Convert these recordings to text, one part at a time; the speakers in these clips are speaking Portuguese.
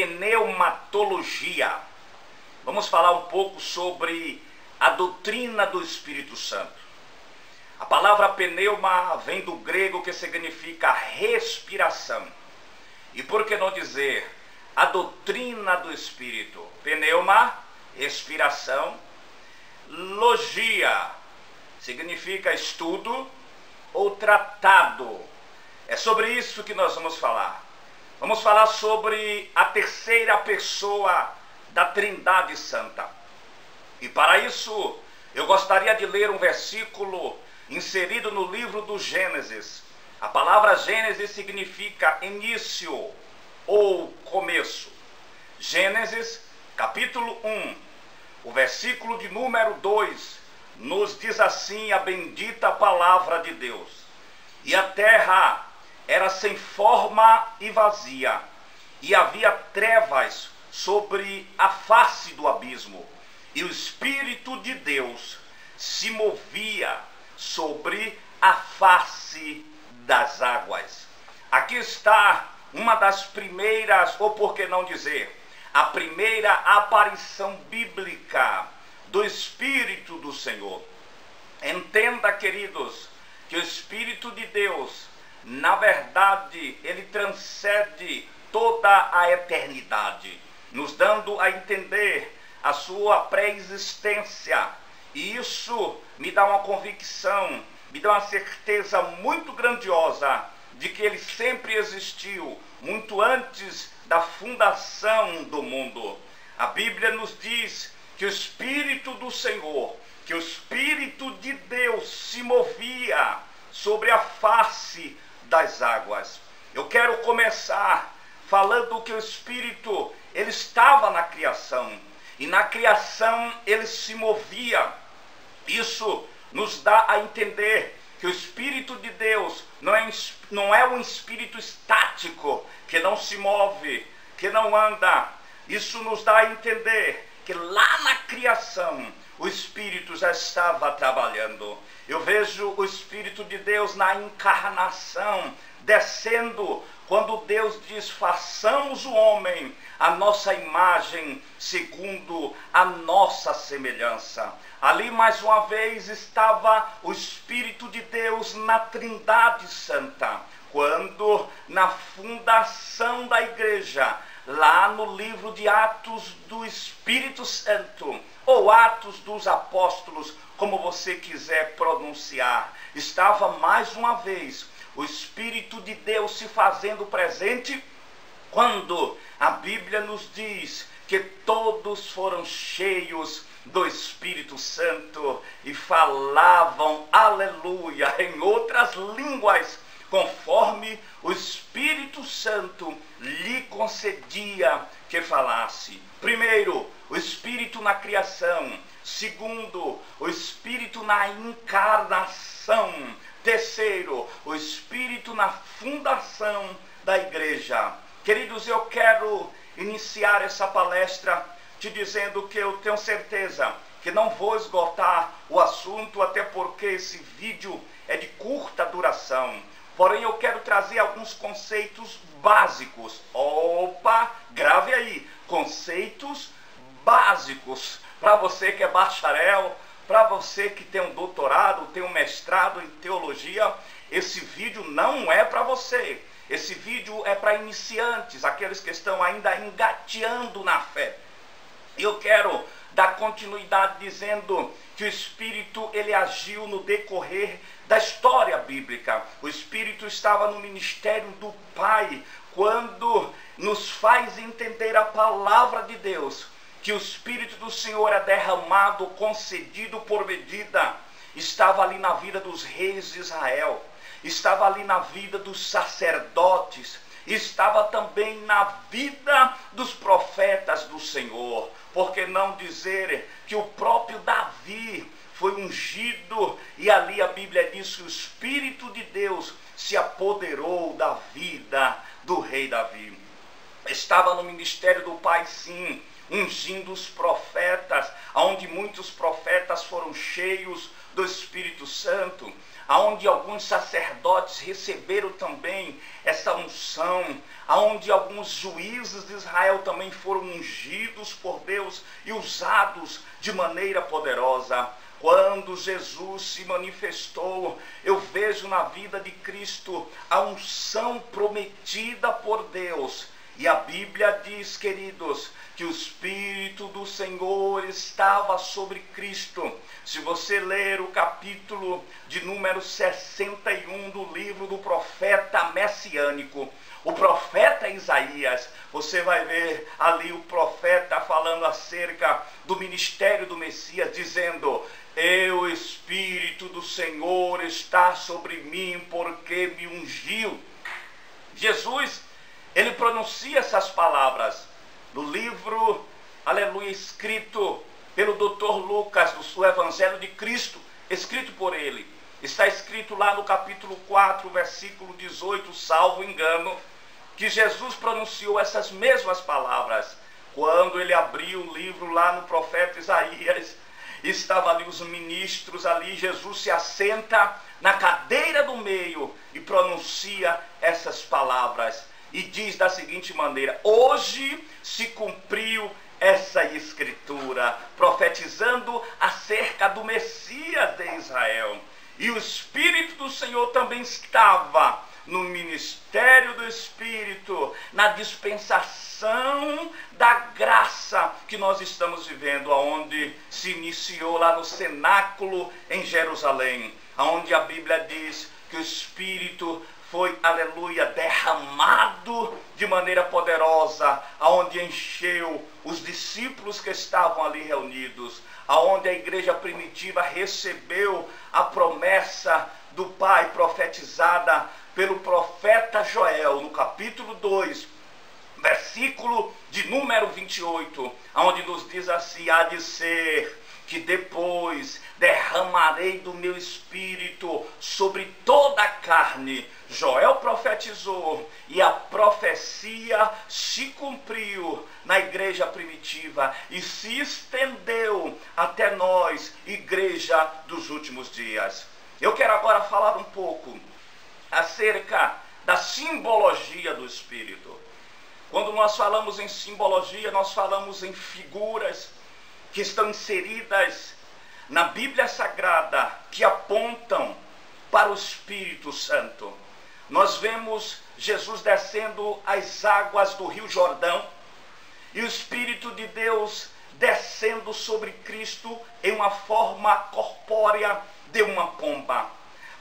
Pneumatologia. Vamos falar um pouco sobre a doutrina do Espírito Santo. A palavra pneuma vem do grego, que significa respiração. E por que não dizer a doutrina do Espírito? Pneuma, respiração. Logia significa estudo ou tratado. É sobre isso que nós vamos falar. Vamos falar sobre a terceira pessoa da Trindade Santa. E para isso, eu gostaria de ler um versículo inserido no livro do Gênesis. A palavra Gênesis significa início ou começo. Gênesis, capítulo 1, o versículo de número 2, nos diz assim a bendita palavra de Deus. E a terra era sem forma e vazia, e havia trevas sobre a face do abismo, e o Espírito de Deus se movia sobre a face das águas. Aqui está uma das primeiras, ou por que não dizer, a primeira aparição bíblica do Espírito do Senhor. Entenda, queridos, que o Espírito de Deus, na verdade, ele transcende toda a eternidade, nos dando a entender a sua pré-existência. E isso me dá uma convicção, me dá uma certeza muito grandiosa de que ele sempre existiu, muito antes da fundação do mundo. A Bíblia nos diz que o Espírito do Senhor, que o Espírito de Deus se movia sobre a face das águas. Eu quero começar falando que o Espírito, ele estava na criação, e na criação ele se movia. Isso nos dá a entender que o Espírito de Deus não é um espírito estático, que não se move, que não anda. Isso nos dá a entender que lá na criação o Espírito já estava trabalhando. Eu vejo o Espírito de Deus na encarnação, descendo, quando Deus diz: façamos o homem a nossa imagem, segundo a nossa semelhança. Ali mais uma vez estava o Espírito de Deus na Trindade Santa, quando na fundação da igreja, lá no livro de Atos do Espírito Santo, ou Atos dos Apóstolos, como você quiser pronunciar, estava mais uma vez o Espírito de Deus se fazendo presente, quando a Bíblia nos diz que todos foram cheios do Espírito Santo e falavam, aleluia, em outras línguas, conforme o Espírito Santo lhe concedia que falasse. Primeiro, o Espírito na criação. Segundo, o Espírito na encarnação. Terceiro, o Espírito na fundação da igreja. Queridos, eu quero iniciar essa palestra te dizendo que eu tenho certeza que não vou esgotar o assunto, até porque esse vídeo é de curta duração. Porém, eu quero trazer alguns conceitos básicos. Opa, grave aí, conceitos básicos, para você que é bacharel, para você que tem um doutorado, tem um mestrado em teologia. Esse vídeo não é para você. Esse vídeo é para iniciantes, aqueles que estão ainda engateando na fé. Eu quero dar continuidade dizendo que o Espírito, ele agiu no decorrer da história bíblica. O Espírito estava no ministério do Pai, quando nos faz entender a palavra de Deus, que o Espírito do Senhor é derramado, concedido por medida. Estava ali na vida dos reis de Israel, estava ali na vida dos sacerdotes, estava também na vida dos profetas do Senhor. Por que não dizer que o próprio Davi foi ungido, e ali a Bíblia diz que o Espírito de Deus se apoderou da vida do rei Davi. Estava no ministério do Pai, sim, ungindo os profetas, onde muitos profetas foram cheios do Espírito Santo, aonde alguns sacerdotes receberam também essa unção, aonde alguns juízes de Israel também foram ungidos por Deus e usados de maneira poderosa. Quando Jesus se manifestou, eu vejo na vida de Cristo a unção prometida por Deus. E a Bíblia diz, queridos, que o Espírito do Senhor estava sobre Cristo. Se você ler o capítulo de número 61 do livro do profeta messiânico, o profeta Isaías, você vai ver ali o profeta falando acerca do ministério do Messias, dizendo: o Espírito do Senhor está sobre mim, porque me ungiu. Jesus, ele pronuncia essas palavras no livro, aleluia, escrito pelo Dr. Lucas, do Evangelho de Cristo, escrito por ele. Está escrito lá no capítulo 4, versículo 18, salvo engano, que Jesus pronunciou essas mesmas palavras. Quando ele abriu o livro lá no profeta Isaías, estavam ali os ministros ali, Jesus se assenta na cadeira do meio e pronuncia essas palavras. E diz da seguinte maneira: hoje se cumpriu essa escritura, profetizando acerca do Messias de Israel. E o Espírito do Senhor também estava no ministério do Espírito, na dispensação da graça que nós estamos vivendo, aonde se iniciou lá no cenáculo em Jerusalém, aonde a Bíblia diz que o Espírito foi, aleluia, derramado de maneira poderosa, aonde encheu os discípulos que estavam ali reunidos, aonde a igreja primitiva recebeu a promessa do Pai profetizada pelo profeta Joel, no capítulo 2, versículo de número 28, aonde nos diz assim: há de ser que depois derramarei do meu espírito sobre toda a carne. Joel profetizou e a profecia se cumpriu na igreja primitiva e se estendeu até nós, igreja dos últimos dias. Eu quero agora falar um pouco acerca da simbologia do Espírito. Quando nós falamos em simbologia, nós falamos em figuras que estão inseridas na Bíblia Sagrada, que apontam para o Espírito Santo. Nós vemos Jesus descendo as águas do Rio Jordão e o Espírito de Deus descendo sobre Cristo em uma forma corpórea de uma pomba.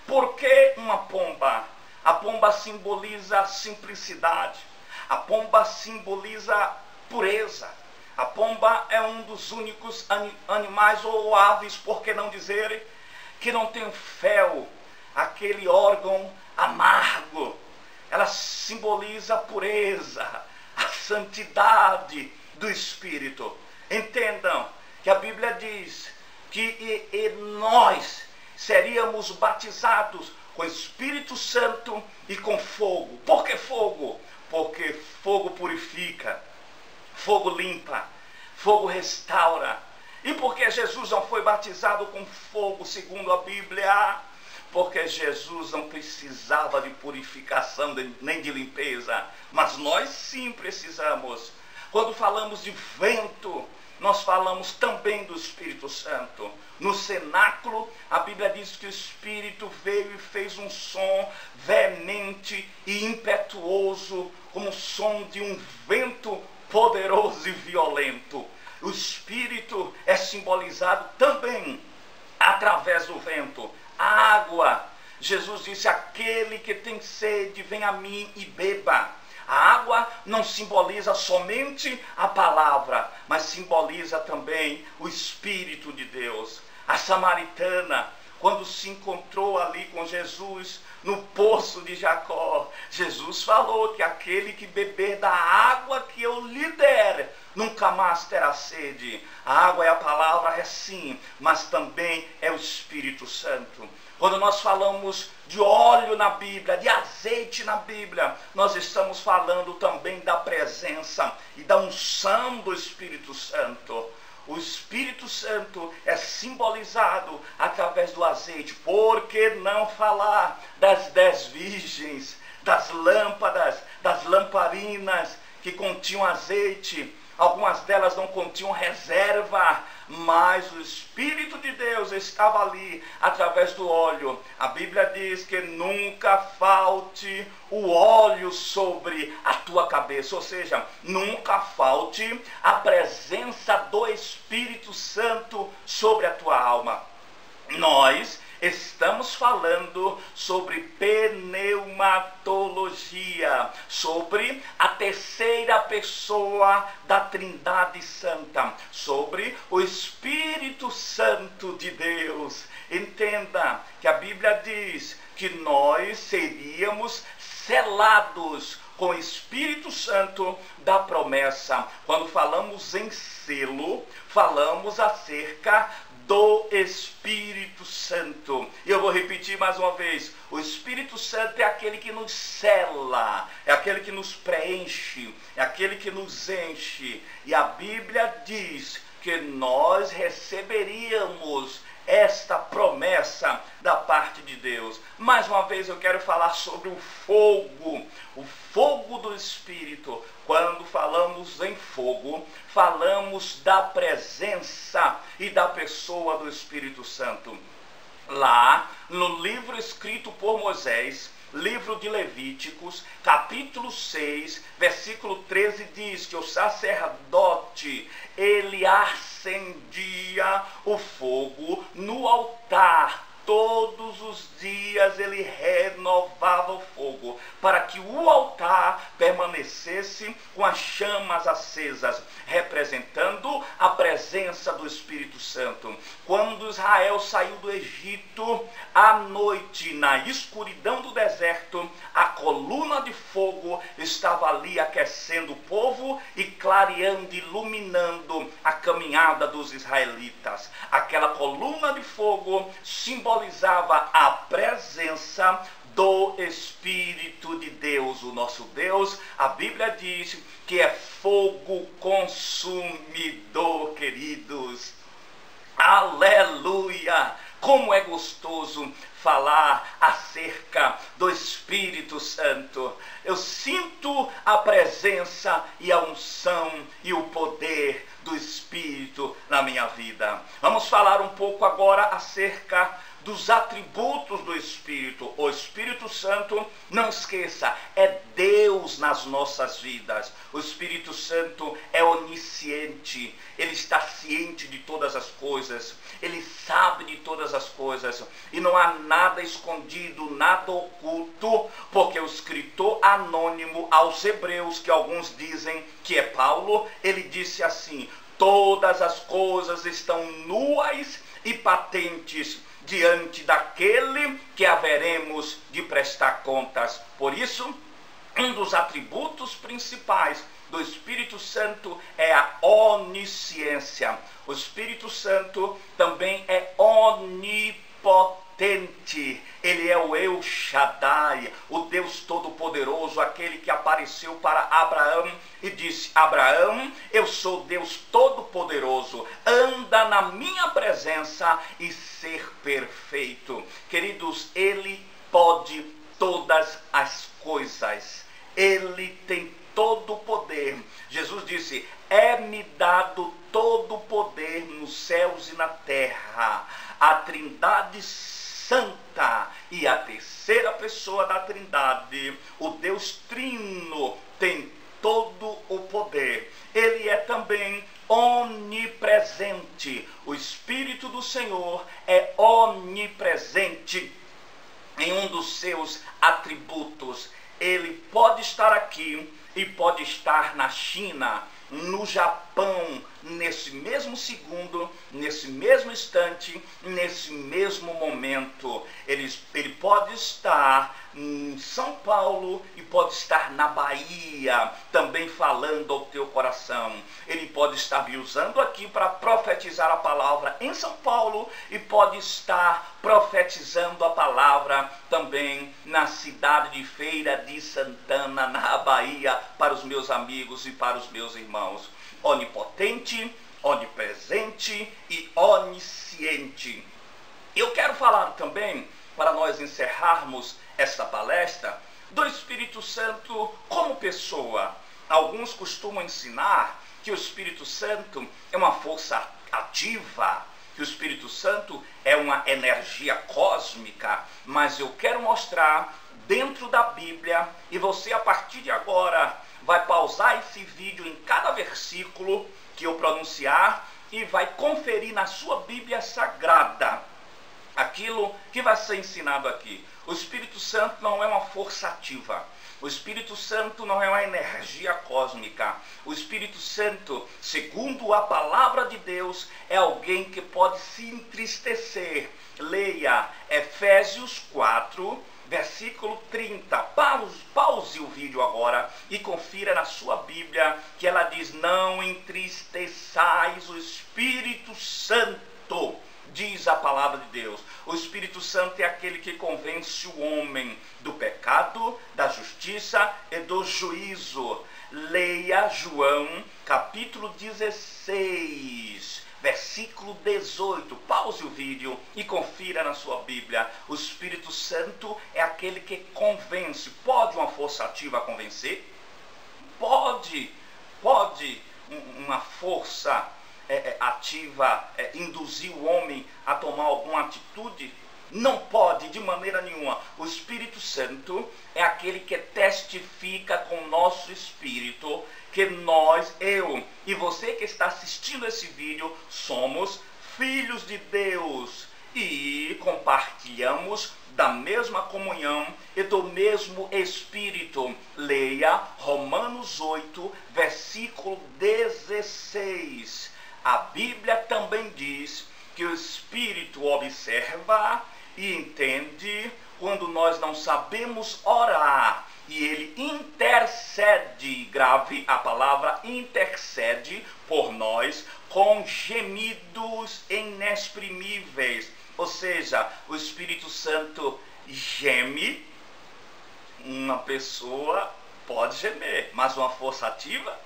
Por que uma pomba? A pomba simboliza simplicidade, a pomba simboliza pureza. A pomba é um dos únicos animais ou aves, por que não dizer, que não tem fel, aquele órgão amargo. Ela simboliza a pureza, a santidade do Espírito. Entendam que a Bíblia diz que nós seríamos batizados com o Espírito Santo e com fogo. Por que fogo? Porque fogo purifica, fogo limpa, fogo restaura. E por que Jesus não foi batizado com fogo, segundo a Bíblia? Porque Jesus não precisava de purificação nem de limpeza, mas nós sim precisamos. Quando falamos de vento, nós falamos também do Espírito Santo. No cenáculo, a Bíblia diz que o Espírito veio e fez um som veemente e impetuoso, como o som de um vento poderoso e violento. O Espírito é simbolizado também através do vento. A água, Jesus disse: aquele que tem sede, vem a mim e beba. A água não simboliza somente a palavra, mas simboliza também o Espírito de Deus. A samaritana, quando se encontrou ali com Jesus no poço de Jacó, Jesus falou que aquele que beber da água que eu lhe der, nunca mais terá sede. A água é a palavra, é sim, mas também é o Espírito Santo. Quando nós falamos de óleo na Bíblia, de azeite na Bíblia, nós estamos falando também da presença e da unção do Espírito Santo. o Espírito Santo é simbolizado através do azeite. Por que não falar das 10 virgens, das lâmpadas, das lamparinas que continham azeite? Algumas delas não continham reserva, mas o Espírito de Deus estava ali através do óleo. A Bíblia diz que nunca falte o óleo sobre a tua cabeça, ou seja, nunca falte a presença do Espírito Santo sobre a tua alma. Nós estamos falando sobre pneumatologia, sobre a terceira pessoa da Trindade Santa, sobre o Espírito Santo de Deus. Entenda que a Bíblia diz que nós seríamos selados com o Espírito Santo da promessa. Quando falamos em selo, falamos acerca do Espírito Santo. E eu vou repetir mais uma vez: o Espírito Santo é aquele que nos sela, é aquele que nos preenche, é aquele que nos enche. E a Bíblia diz que nós receberíamos esta promessa da parte de Deus. Mais uma vez eu quero falar sobre o fogo do Espírito. Quando falamos em fogo, falamos da presença e da pessoa do Espírito Santo. Lá no livro escrito por Moisés, livro de Levíticos, capítulo 6, versículo 13, diz que o sacerdote, ele acendia o fogo no altar. Todos os dias ele renovava o fogo, para que o altar permanecesse com as chamas acesas, representando a presença do Espírito Santo. Quando Israel saiu do Egito, à noite, na escuridão do deserto, a coluna de fogo estava ali aquecendo o povo e clareando, iluminando a caminhada dos israelitas. Aquela coluna de fogo simbolizava a presença do Espírito de Deus. O nosso Deus, a Bíblia diz que é fogo consumidor, queridos. Aleluia! Como é gostoso falar acerca do Espírito Santo. Eu sinto a presença e a unção e o poder do Espírito na minha vida. Vamos falar um pouco agora acerca dos atributos do Espírito. O Espírito Santo, não esqueça, é Deus nas nossas vidas. O Espírito Santo é onisciente, ele está ciente de todas as coisas, ele sabe de todas as coisas, e não há nada escondido, nada oculto, porque o escritor anônimo aos Hebreus, que alguns dizem que é Paulo, ele disse assim: todas as coisas estão nuas e patentes diante daquele que haveremos de prestar contas. Por isso, um dos atributos principais do Espírito Santo é a onisciência. O Espírito Santo também é onipotente. Ele é o El Shaddai, o Deus Todo-Poderoso, aquele que apareceu para Abraão e disse: Abraão, eu sou Deus Todo-Poderoso, anda na minha presença e ser perfeito. Queridos, ele pode todas as coisas, ele tem todo o poder. Jesus disse: é-me dado todo o poder nos céus e na terra. A Trindade Santa e a terceira pessoa da Trindade, o Deus Trino, tem todo o poder. Ele é também onipresente. O Espírito do Senhor é onipresente em um dos seus atributos. Ele pode estar aqui e pode estar na China, no Japão, nesse mesmo segundo, nesse mesmo instante, nesse mesmo momento. Ele pode estar em São Paulo e pode estar na Bahia, também falando ao teu coração. Ele pode estar me usando aqui para profetizar a palavra em São Paulo e pode estar profetizando a palavra também na cidade de Feira de Santana, na Bahia, para os meus amigos e para os meus irmãos. Onipotente, onipresente e onisciente. Eu quero falar também, para nós encerrarmos esta palestra, do Espírito Santo como pessoa. Alguns costumam ensinar que o Espírito Santo é uma força ativa, que o Espírito Santo é uma energia cósmica, mas eu quero mostrar dentro da Bíblia, e você a partir de agora vai pausar esse vídeo em cada versículo que eu pronunciar e vai conferir na sua Bíblia Sagrada aquilo que vai ser ensinado aqui. O Espírito Santo não é uma força ativa. O Espírito Santo não é uma energia cósmica. O Espírito Santo, segundo a palavra de Deus, é alguém que pode se entristecer. Leia Efésios 4, versículo 30. Pause o vídeo agora e confira na sua Bíblia que ela diz: não entristeçais o Espírito Santo. Diz a palavra de Deus. O Espírito Santo é aquele que convence o homem do pecado, da justiça e do juízo. Leia João capítulo 16, versículo 18. Pause o vídeo e confira na sua Bíblia. O Espírito Santo é aquele que convence. Pode uma força ativa convencer? Pode uma força ativa induzir o homem a tomar alguma atitude? Não pode de maneira nenhuma. O Espírito Santo é aquele que testifica com o nosso espírito que nós, eu e você que está assistindo esse vídeo, somos filhos de Deus e compartilhamos da mesma comunhão e do mesmo Espírito. Leia Romanos 8, versículo 16. A Bíblia também diz que o Espírito observa e entende quando nós não sabemos orar. E ele intercede, grave a palavra intercede por nós com gemidos inexprimíveis. Ou seja, o Espírito Santo geme. Uma pessoa pode gemer, mas uma força ativa?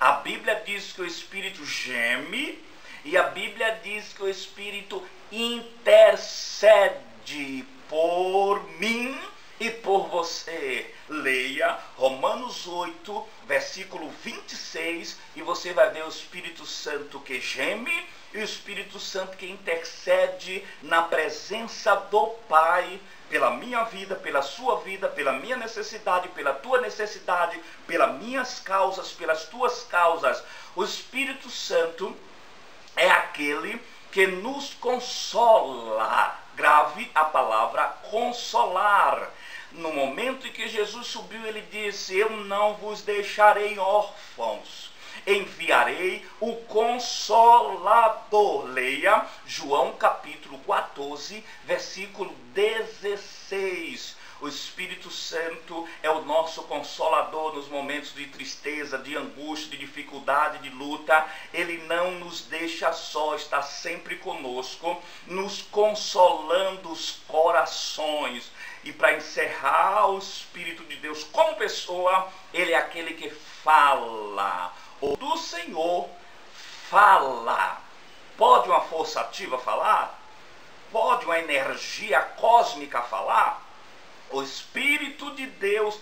A Bíblia diz que o Espírito geme e a Bíblia diz que o Espírito intercede por mim e por você. Leia Romanos 8, versículo 26 e você vai ver o Espírito Santo que geme e o Espírito Santo que intercede na presença do Pai pela minha vida, pela sua vida, pela minha necessidade, pela tua necessidade, pelas minhas causas, pelas tuas causas. O Espírito Santo é aquele que nos consola. Grave a palavra consolar. No momento em que Jesus subiu, ele disse: eu não vos deixarei órfãos, enviarei o Consolador. Leia João capítulo 14, versículo 16. O Espírito Santo é o nosso consolador nos momentos de tristeza, de angústia, de dificuldade, de luta. Ele não nos deixa só, está sempre conosco, nos consolando os corações. E para encerrar, o Espírito de Deus como pessoa, ele é aquele que fala. O do Senhor fala. Pode uma força ativa falar? Pode uma energia cósmica falar? O Espírito de Deus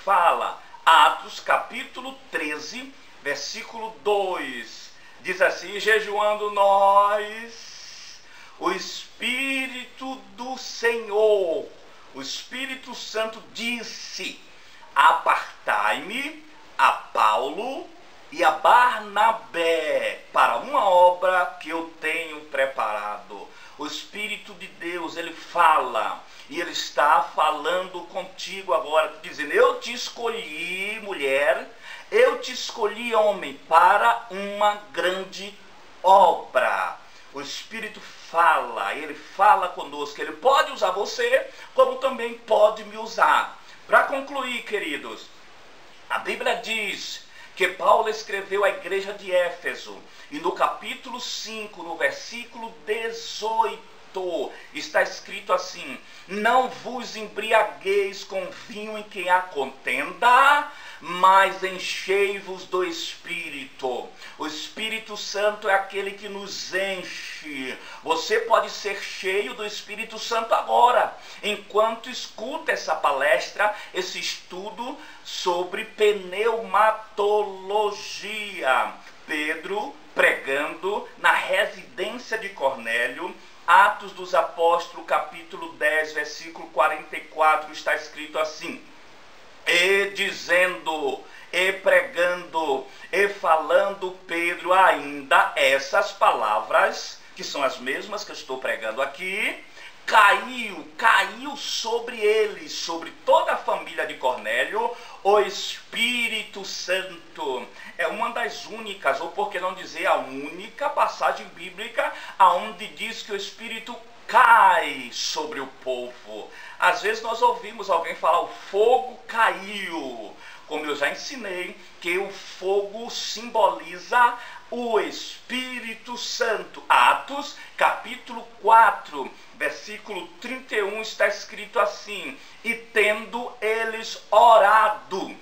fala. Atos capítulo 13, versículo 2. Diz assim: jejuando nós, o Espírito do Senhor, o Espírito Santo disse: apartai-me a Paulo e a Barnabé para uma obra que eu tenho preparado. O Espírito de Deus, ele fala, e ele está falando contigo agora, dizendo: eu te escolhi, mulher, eu te escolhi, homem, para uma grande obra. O Espírito fala, ele fala conosco, ele pode usar você, como também pode me usar. Para concluir, queridos, a Bíblia diz que Paulo escreveu à igreja de Éfeso, e no capítulo 5, no versículo 18, está escrito assim: não vos embriagueis com vinho em que há contenda, mas enchei-vos do Espírito. O Espírito Espírito Santo é aquele que nos enche. Você pode ser cheio do Espírito Santo agora, enquanto escuta essa palestra, esse estudo sobre pneumatologia. Pedro pregando na residência de Cornélio. Atos dos Apóstolos, capítulo 10, versículo 44, está escrito assim: e dizendo, e pregando, e falando Pedro ainda essas palavras, que são as mesmas que eu estou pregando aqui, caiu sobre eles, sobre toda a família de Cornélio, o Espírito Santo. É uma das únicas, ou por que não dizer a única passagem bíblica aonde diz que o Espírito cai sobre o povo. Às vezes nós ouvimos alguém falar, o fogo caiu. Como eu já ensinei, que o fogo simboliza o Espírito Santo. Atos, capítulo 4, versículo 31, está escrito assim: e tendo eles orado,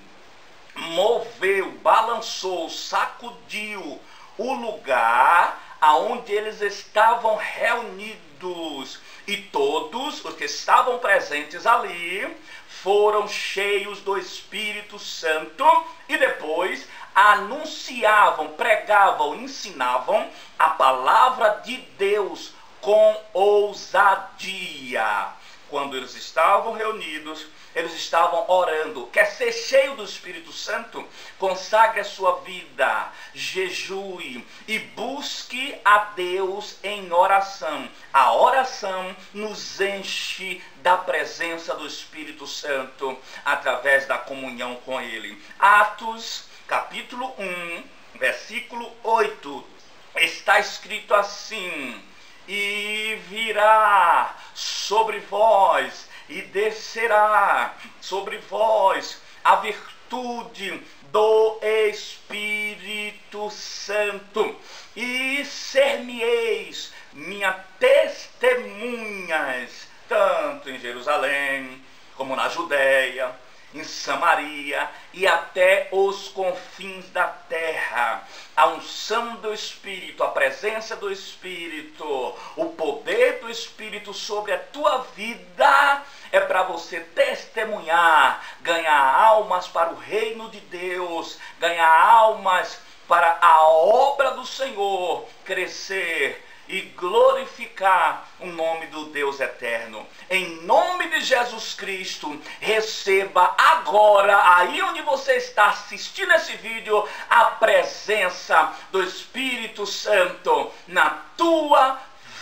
moveu, balançou, sacudiu o lugar aonde eles estavam reunidos, e todos os que estavam presentes ali foram cheios do Espírito Santo, e depois anunciavam, pregavam, ensinavam a palavra de Deus com ousadia. Quando eles estavam reunidos, eles estavam orando. Quer ser cheio do Espírito Santo? Consagre a sua vida, jejue e busque a Deus em oração. A oração nos enche da presença do Espírito Santo através da comunhão com Ele. Atos, capítulo 1, versículo 8, está escrito assim: e virá sobre vós, e descerá sobre vós a virtude do Espírito Santo, e ser-me-eis minhas testemunhas, tanto em Jerusalém, como na Judéia, em Samaria e até os confins da terra. A unção do Espírito, a presença do Espírito, o poder do Espírito sobre a tua vida é para você testemunhar, ganhar almas para o reino de Deus, ganhar almas para a obra do Senhor crescer e glorificar o nome do Deus eterno. Em nome de Jesus Cristo, receba agora, aí onde você está assistindo esse vídeo, a presença do Espírito Santo na tua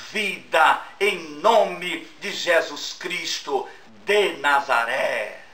vida, em nome de Jesus Cristo de Nazaré.